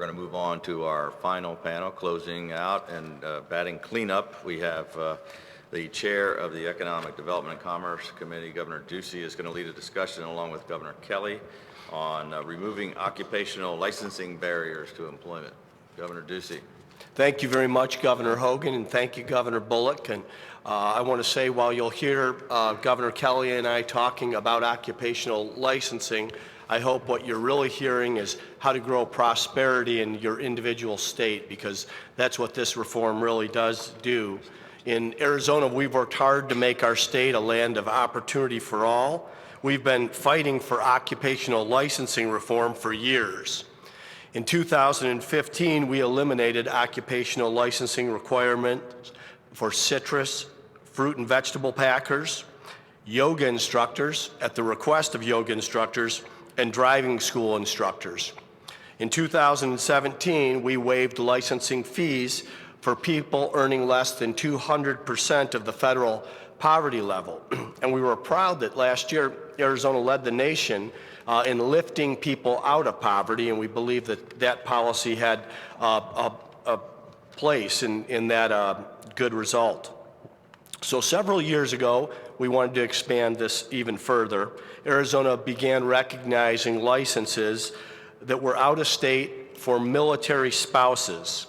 We're going to move on to our final panel, closing out and batting cleanup. We have the chair of the Economic Development and Commerce Committee, Governor Ducey, is going to lead a discussion along with Governor Kelly on removing occupational licensing barriers to employment. Governor Ducey. Thank you very much, Governor Hogan, and thank you, Governor Bullock. And I want to say, while you'll hear Governor Kelly and I talking about occupational licensing, I hope what you're really hearing is how to grow prosperity in your individual state, because that's what this reform really does do. In Arizona, we've worked hard to make our state a land of opportunity for all. We've been fighting for occupational licensing reform for years. In 2015, we eliminated occupational licensing requirements for citrus, fruit and vegetable packers, yoga instructors at the request of yoga instructors, and driving school instructors. In 2017, we waived licensing fees for people earning less than 200% of the federal poverty level. And we were proud that last year, Arizona led the nation in lifting people out of poverty, and we believe that that policy had a place in that good result. So several years ago, we wanted to expand this even further. Arizona began recognizing licenses that were out of state for military spouses.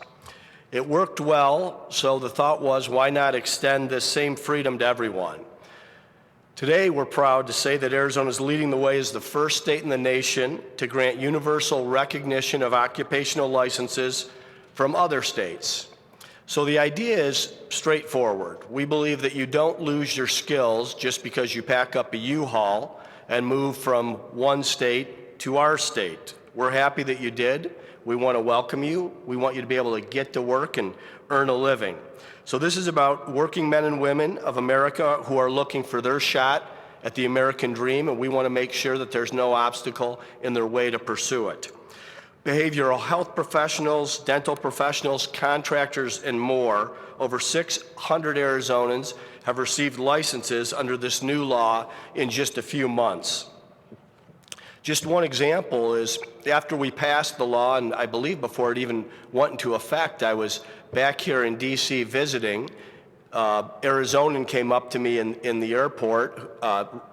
It worked well, so the thought was, why not extend this same freedom to everyone? Today, we're proud to say that Arizona is leading the way as the first state in the nation to grant universal recognition of occupational licenses from other states. So the idea is straightforward. We believe that you don't lose your skills just because you pack up a U-Haul and move from one state to our state. We're happy that you did. We want to welcome you. We want you to be able to get to work and earn a living. So this is about working men and women of America who are looking for their shot at the American dream, and we want to make sure that there's no obstacle in their way to pursue it. Behavioral health professionals, dental professionals, contractors, and more, over 600 Arizonans have received licenses under this new law in just a few months. Just one example is after we passed the law, and I believe before it even went into effect, I was back here in Ducey visiting. Arizonan came up to me in the airport,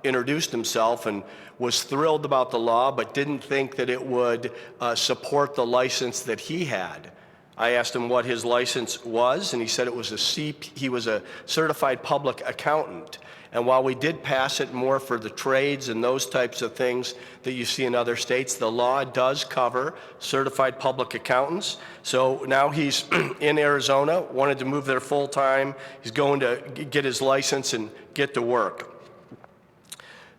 introduced himself, and was thrilled about the law, but didn't think that it would support the license that he had. I asked him what his license was, and he said it was he was a certified public accountant. And while we did pass it more for the trades and those types of things that you see in other states, the law does cover certified public accountants. So now he's in Arizona, wanted to move there full time. He's going to get his license and get to work.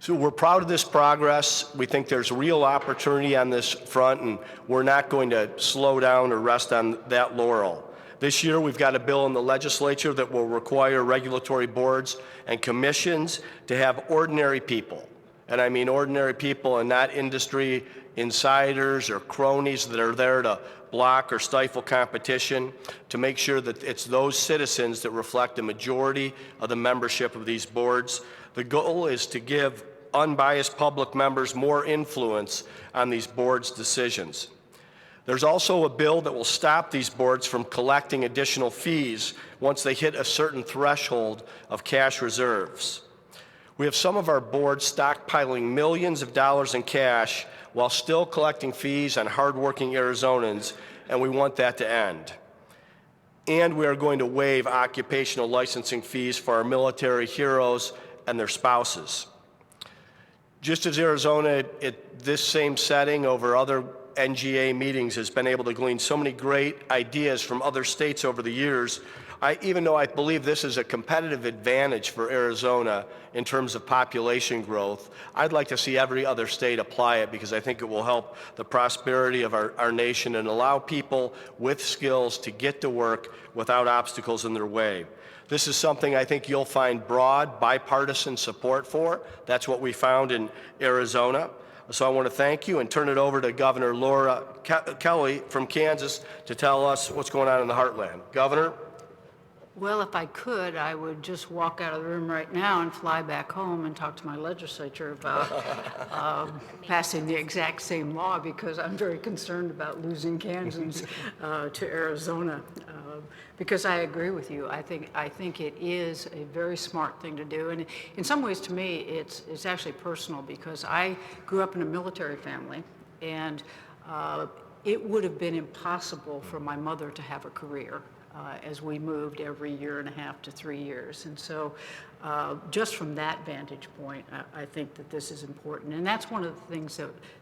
So we're proud of this progress. We think there's real opportunity on this front, and we're not going to slow down or rest on that laurel. This year, we've got a bill in the legislature that will require regulatory boards and commissions to have ordinary people. And I mean ordinary people and not industry insiders or cronies that are there to block or stifle competition, to make sure that it's those citizens that reflect the majority of the membership of these boards. The goal is to give unbiased public members more influence on these boards' decisions. There's also a bill that will stop these boards from collecting additional fees once they hit a certain threshold of cash reserves. We have some of our boards stockpiling millions of dollars in cash while still collecting fees on hardworking Arizonans, and we want that to end. And we are going to waive occupational licensing fees for our military heroes and their spouses. Just as Arizona, at this same setting over other NGA meetings, has been able to glean so many great ideas from other states over the years, even though I believe this is a competitive advantage for Arizona in terms of population growth, I'd like to see every other state apply it, because I think it will help the prosperity of our nation and allow people with skills to get to work without obstacles in their way. This is something I think you'll find broad bipartisan support for. That's what we found in Arizona. So I want to thank you and turn it over to Governor Laura Kelly from Kansas to tell us what's going on in the heartland. Governor? Well, if I could, I would just walk out of the room right now and fly back home and talk to my legislature about passing the exact same law, because I'm very concerned about losing Kansans to Arizona. Because I agree with you. I think it is a very smart thing to do, and in some ways, to me, it's actually personal, because I grew up in a military family, and it would have been impossible for my mother to have a career as we moved every 1.5 to 3 years. And so just from that vantage point, I think that this is important. And that's one of the things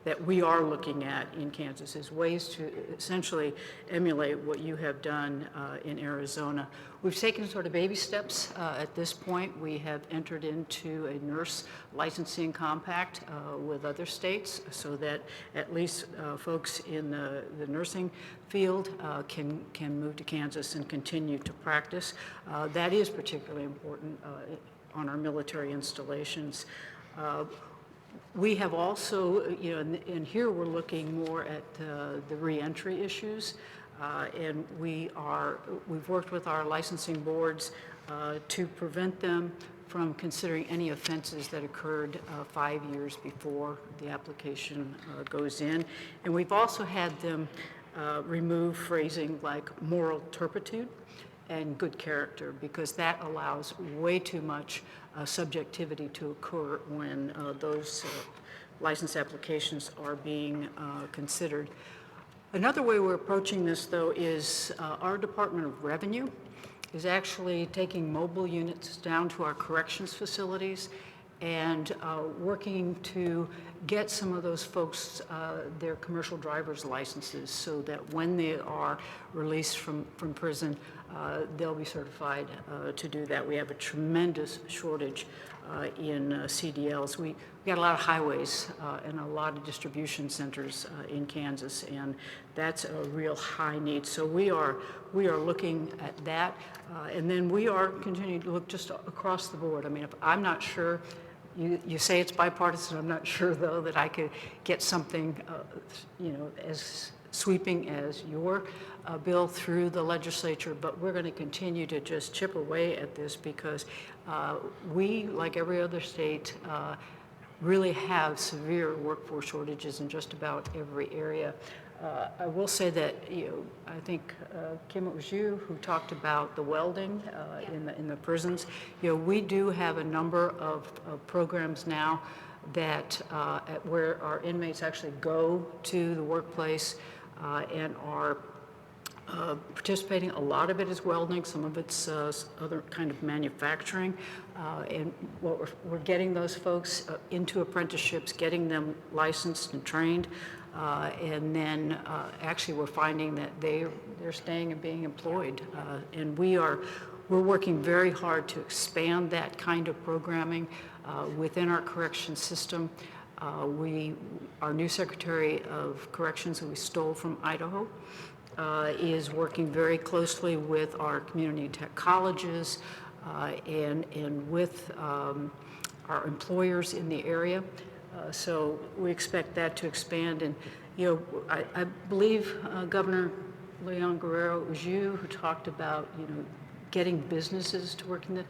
that we are looking at in Kansas, is ways to essentially emulate what you have done in Arizona. We've taken sort of baby steps at this point. We have entered into a nurse licensing compact with other states, so that at least folks in the nursing field can move to Kansas and continue to practice. That is particularly important on our military installations. We have also, and here we're looking more at the reentry issues, and we've worked with our licensing boards to prevent them from considering any offenses that occurred 5 years before the application goes in. And we've also had them remove phrasing like moral turpitude and good character, because that allows way too much subjectivity to occur when those license applications are being considered. Another way we're approaching this, though, is our Department of Revenue is actually taking mobile units down to our corrections facilities and working to get some of those folks their commercial driver's licenses, so that when they are released from prison, they'll be certified to do that. We have a tremendous shortage in CDLs. We got a lot of highways and a lot of distribution centers in Kansas, and that's a real high need. So we are looking at that, and then we are continuing to look just across the board. I mean, if I'm not sure. You say it's bipartisan. I'm not sure, though, that I could get something, as sweeping as your bill through the legislature. But we're going to continue to just chip away at this, because we, like every other state, really have severe workforce shortages in just about every area. I will say that, I think, Kim, it was you who talked about the welding in the prisons. We do have a number of programs now that where our inmates actually go to the workplace and are participating. A lot of it is welding, some of it's other kind of manufacturing, and we're getting those folks into apprenticeships, getting them licensed and trained. And then actually we're finding that they're staying and being employed. And we're working very hard to expand that kind of programming within our corrections system. Our new Secretary of Corrections, who we stole from Idaho, is working very closely with our community tech colleges and with our employers in the area. So we expect that to expand. And, I believe Governor Leon Guerrero, it was you who talked about, getting businesses to work in this.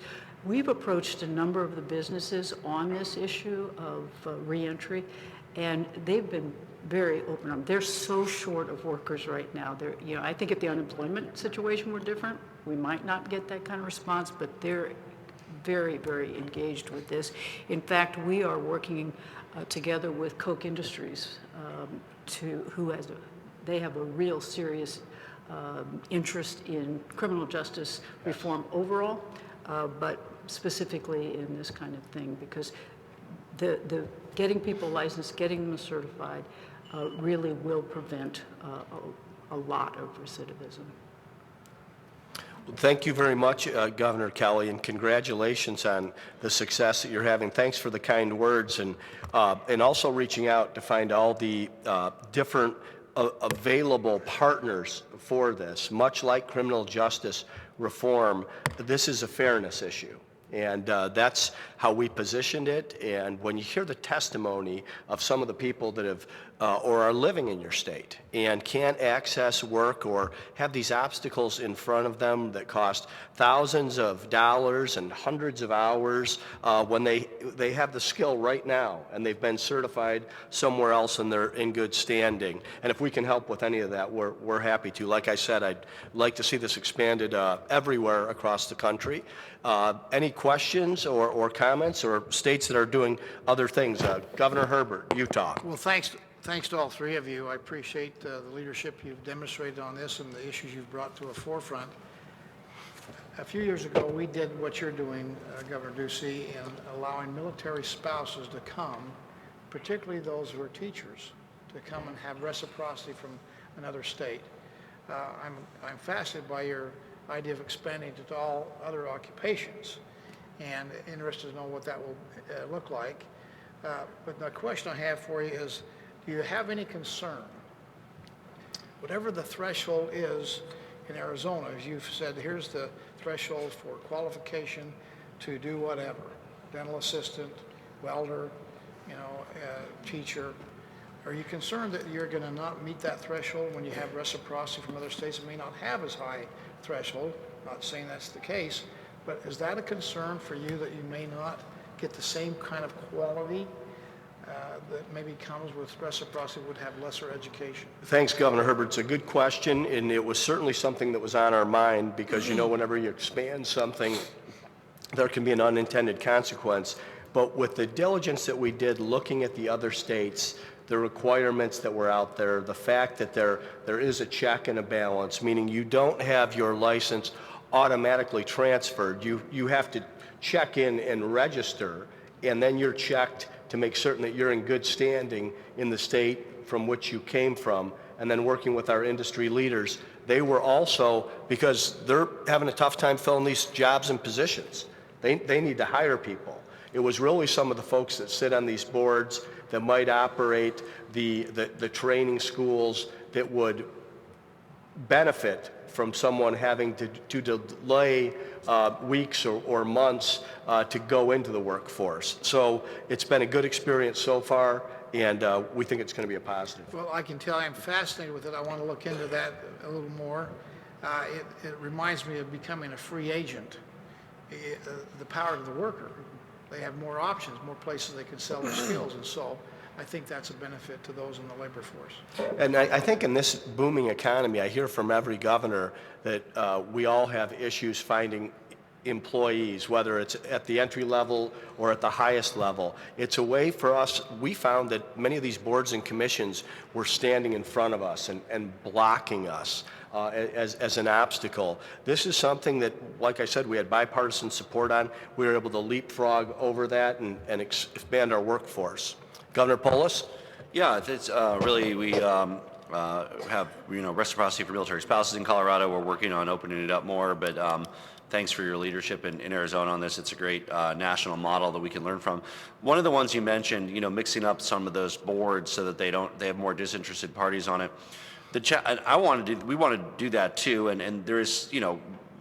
We've approached a number of the businesses on this issue of reentry, and they've been very open. They're so short of workers right now. I think if the unemployment situation were different, we might not get that kind of response, but they're very, very engaged with this. In fact, we are working together with Koch Industries, they have a real serious interest in criminal justice reform overall, but specifically in this kind of thing, because the getting people licensed, getting them certified, really will prevent a lot of recidivism. Thank you very much, Governor Kelly, and congratulations on the success that you're having. Thanks for the kind words, and also reaching out to find all the different available partners for this. Much like criminal justice reform, this is a fairness issue. And that's how we positioned it. And when you hear the testimony of some of the people that have or are living in your state and can't access work or have these obstacles in front of them that cost thousands of dollars and hundreds of hours when they have the skill right now and they've been certified somewhere else and they're in good standing. And if we can help with any of that, we're happy to. Like I said, I'd like to see this expanded everywhere across the country. Any questions or comments or states that are doing other things? Governor Herbert, Utah. Well, thanks to all three of you. I appreciate the leadership you've demonstrated on this and the issues you've brought to the forefront. A few years ago, we did what you're doing, Governor Ducey, in allowing military spouses to come, particularly those who are teachers, to come and have reciprocity from another state. I'm fascinated by your idea of expanding to all other occupations and interested to know what that will look like. But the question I have for you is, do you have any concern, whatever the threshold is in Arizona, as you've said, here's the threshold for qualification to do whatever, dental assistant, welder, teacher. Are you concerned that you're going to not meet that threshold when you have reciprocity from other states that may not have as high threshold? Not saying that's the case, but is that a concern for you that you may not get the same kind of quality that maybe comes with reciprocity, would have lesser education? Thanks, Governor Herbert. It's a good question, and it was certainly something that was on our mind because, whenever you expand something, there can be an unintended consequence. But with the diligence that we did looking at the other states, the requirements that were out there, the fact that there is a check and a balance, meaning you don't have your license automatically transferred. You have to check in and register, and then you're checked to make certain that you're in good standing in the state from which you came from. And then working with our industry leaders, they were also, because they're having a tough time filling these jobs and positions, they need to hire people. It was really some of the folks that sit on these boards that might operate the training schools that would benefit from someone having to delay weeks or months to go into the workforce. So it's been a good experience so far, and we think it's going to be a positive. Well, I can tell I'm fascinated with it. I want to look into that a little more. It reminds me of becoming a free agent, the power of the worker. They have more options, more places they can sell their skills, and so I think that's a benefit to those in the labor force. And I think in this booming economy, I hear from every governor that we all have issues finding employees, whether it's at the entry level or at the highest level. It's a way for us. We found that many of these boards and commissions were standing in front of us and blocking us as an obstacle. This is something that, like I said, we had bipartisan support on. We were able to leapfrog over that and expand our workforce. Governor Polis? Yeah, it's really, we have, reciprocity for military spouses in Colorado. We're working on opening it up more, but thanks for your leadership in Arizona on this. It's a great national model that we can learn from. One of the ones you mentioned, mixing up some of those boards so that they have more disinterested parties on it. We want to do that too, and there is,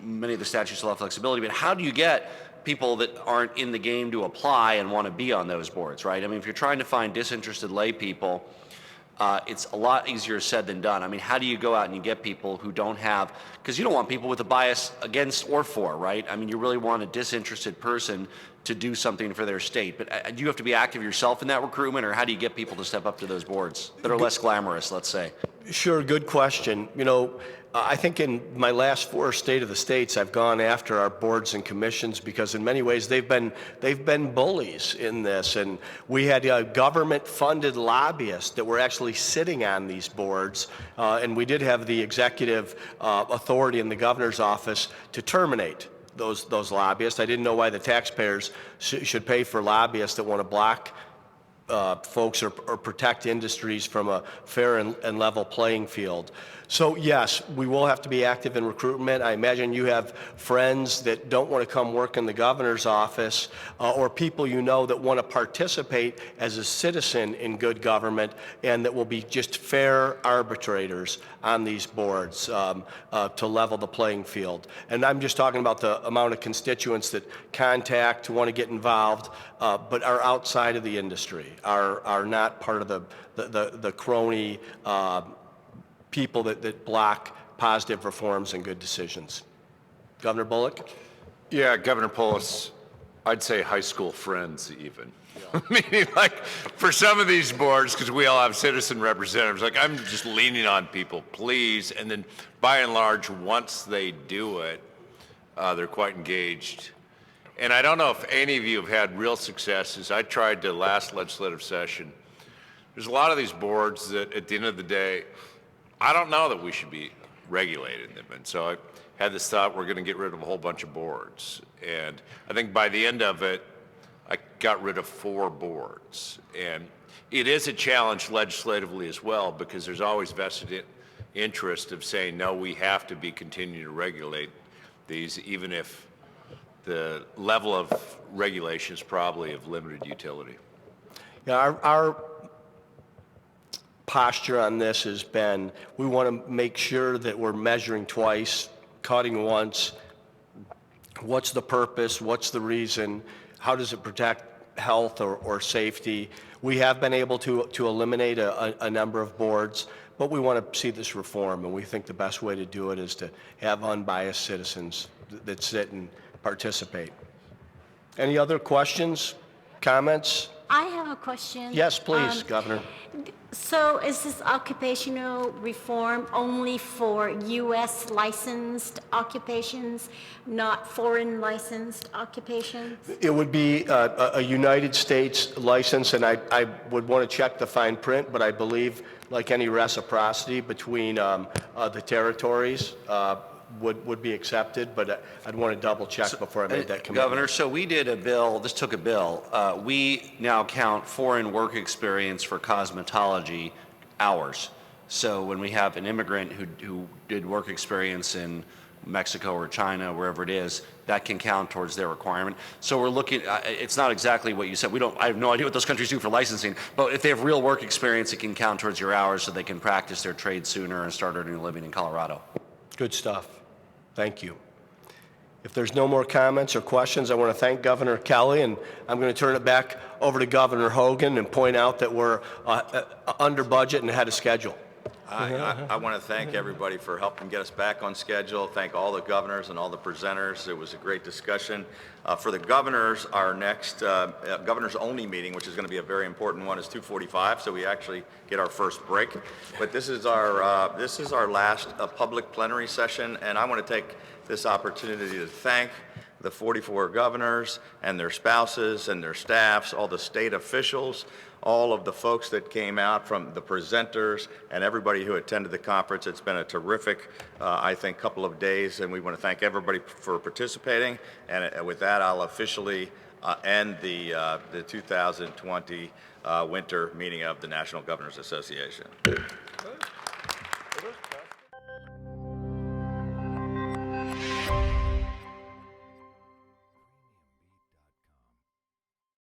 many of the statutes allow flexibility, but how do you get people that aren't in the game to apply and want to be on those boards, right? I mean, if you're trying to find disinterested lay people, it's a lot easier said than done. I mean, how do you go out and you get people who don't have, because you don't want people with a bias against or for, right? I mean, you really want a disinterested person to do something for their state. But do you have to be active yourself in that recruitment, or how do you get people to step up to those boards that are less glamorous, let's say? Sure, good question. I think in my last 4 State of the States, I've gone after our boards and commissions because in many ways they've been bullies in this. And we had government-funded lobbyists that were actually sitting on these boards, and we did have the executive authority in the governor's office to terminate those lobbyists. I didn't know why the taxpayers should pay for lobbyists that want to block folks or protect industries from a fair and level playing field. So yes, we will have to be active in recruitment. I imagine you have friends that don't want to come work in the governor's office, or people you know that want to participate as a citizen in good government, and that will be just fair arbitrators on these boards to level the playing field. And I'm just talking about the amount of constituents that contact, want to get involved, but are outside of the industry, are not part of the crony people that block positive reforms and good decisions. Governor Bullock? Yeah, Governor Polis, I'd say high school friends even. Meaning like for some of these boards, because we all have citizen representatives, like I'm just leaning on people, please. And then by and large, once they do it, they're quite engaged. And I don't know if any of you have had real successes. I tried the last legislative session. There's a lot of these boards that at the end of the day, I don't know that we should be regulating them. And so I had this thought, we're going to get rid of a whole bunch of boards. And I think by the end of it, I got rid of 4 boards. And it is a challenge legislatively as well, because there's always vested interest of saying, no, we have to be continuing to regulate these, even if the level of regulation is probably of limited utility. Yeah, our posture on this has been, we want to make sure that we're measuring twice, cutting once. What's the purpose? What's the reason? How does it protect health or safety? We have been able to eliminate a number of boards, but we want to see this reform, and we think the best way to do it is to have unbiased citizens that sit and participate. Any other questions, comments? I have a question. Yes, please, Governor. So is this occupational reform only for U.S. licensed occupations, not foreign licensed occupations? It would be a United States license, and I would want to check the fine print, but I believe, like any reciprocity between the territories, would be accepted, but I'd want to double check before I made that commitment. Governor, so we did a bill, this took a bill. We now count foreign work experience for cosmetology hours. So when we have an immigrant who did work experience in Mexico or China, wherever it is, that can count towards their requirement. So we're looking, it's not exactly what you said. I have no idea what those countries do for licensing, but if they have real work experience, it can count towards your hours so they can practice their trade sooner and start earning a living in Colorado. Good stuff. Thank you. If there's no more comments or questions, I want to thank Governor Kelly, and I'm going to turn it back over to Governor Hogan and point out that we're under budget and ahead of schedule. I want to thank everybody for helping get us back on schedule. Thank all the governors and all the presenters. It was a great discussion. For the governors, our next governors-only meeting, which is going to be a very important one, is 2:45, so we actually get our first break. But this is our last public plenary session, and I want to take this opportunity to thank the 44 governors and their spouses and their staffs, all the state officials, all of the folks that came out, from the presenters and everybody who attended the conference. It's been a terrific, I think, couple of days, and we want to thank everybody for participating. And with that, I'll officially end the 2020 winter meeting of the National Governors Association.